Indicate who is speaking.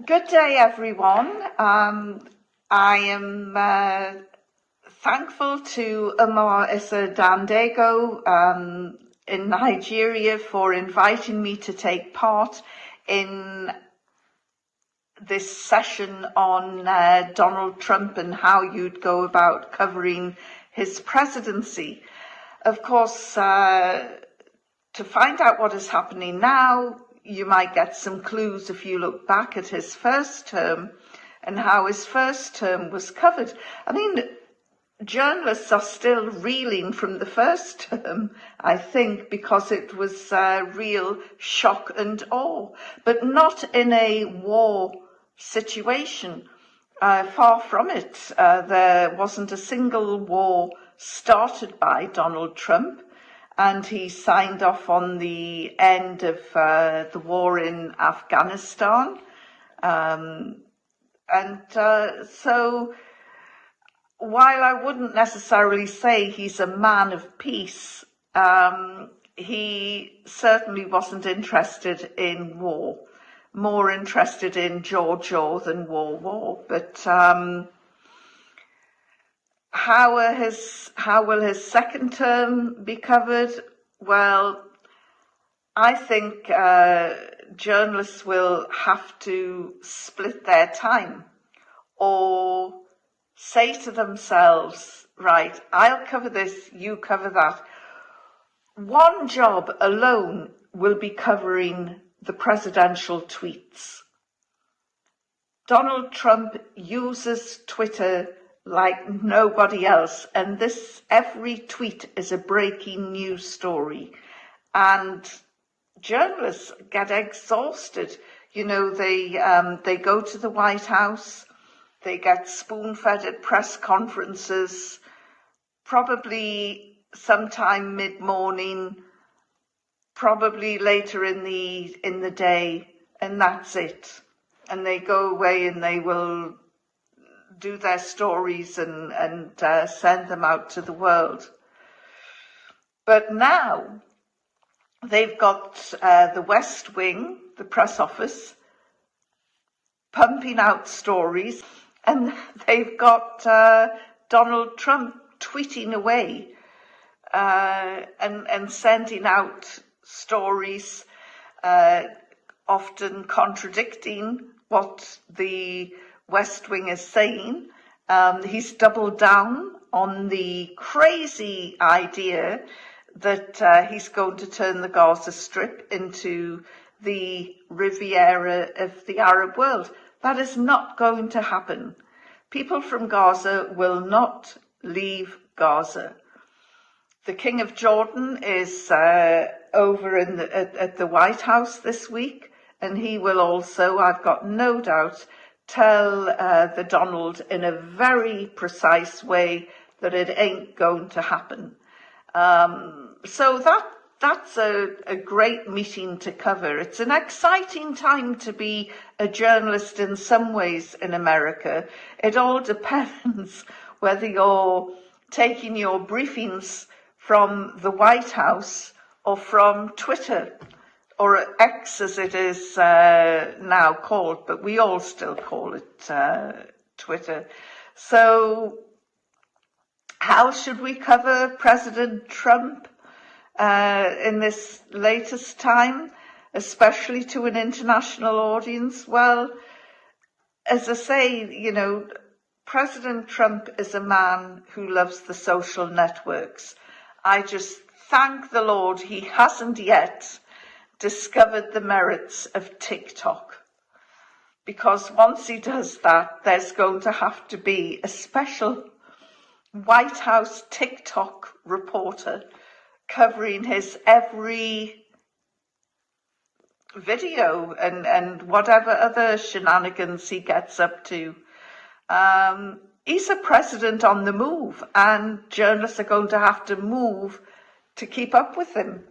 Speaker 1: Good day, everyone. I am thankful to Umar Issa Dandego in Nigeria for inviting me to take part in this session on Donald Trump and how you'd go about covering his presidency. Of course, to find out what is happening now, you might get some clues if you look back at his first term and how his first term was covered. I mean, journalists are still reeling from the first term, I think, because it was real shock and awe, but not in a war situation. Far from it. There wasn't a single war started by Donald Trump, and he signed off on the end of the war in Afghanistan. So while I wouldn't necessarily say he's a man of peace, he certainly wasn't interested in war, more interested in jaw than war. But how will his second term be covered? Well, I think journalists will have to split their time or say to themselves, right, I'll cover this, you cover that. One job alone will be covering the presidential tweets. Donald Trump uses Twitter like nobody else, and every tweet is a breaking news story, and journalists get exhausted. You know, they go to the White House, they get spoon-fed at press conferences, probably sometime mid-morning, probably later in the day, and that's it. And they go away and they will do their stories and send them out to the world. But now they've got the West Wing, the press office, pumping out stories, and they've got Donald Trump tweeting away and sending out stories, often contradicting what the West Wing is saying. He's doubled down on the crazy idea that he's going to turn the Gaza Strip into the Riviera of the Arab world. That is not going to happen. People from Gaza will not leave Gaza. The King of Jordan is over at the White House this week, and he will also, I've got no doubt, tell the Donald in a very precise way that it ain't going to happen. So that's a great meeting to cover. It's an exciting time to be a journalist in some ways in America. It all depends whether you're taking your briefings from the White House or from Twitter, or X as it is now called, but we all still call it Twitter. So how should we cover President Trump in this latest time, especially to an international audience? Well, as I say, you know, President Trump is a man who loves the social networks. I just thank the Lord he hasn't yet discovered the merits of TikTok, because once he does that, there's going to have to be a special White House TikTok reporter covering his every video and whatever other shenanigans he gets up to. He's a president on the move, and journalists are going to have to move to keep up with him.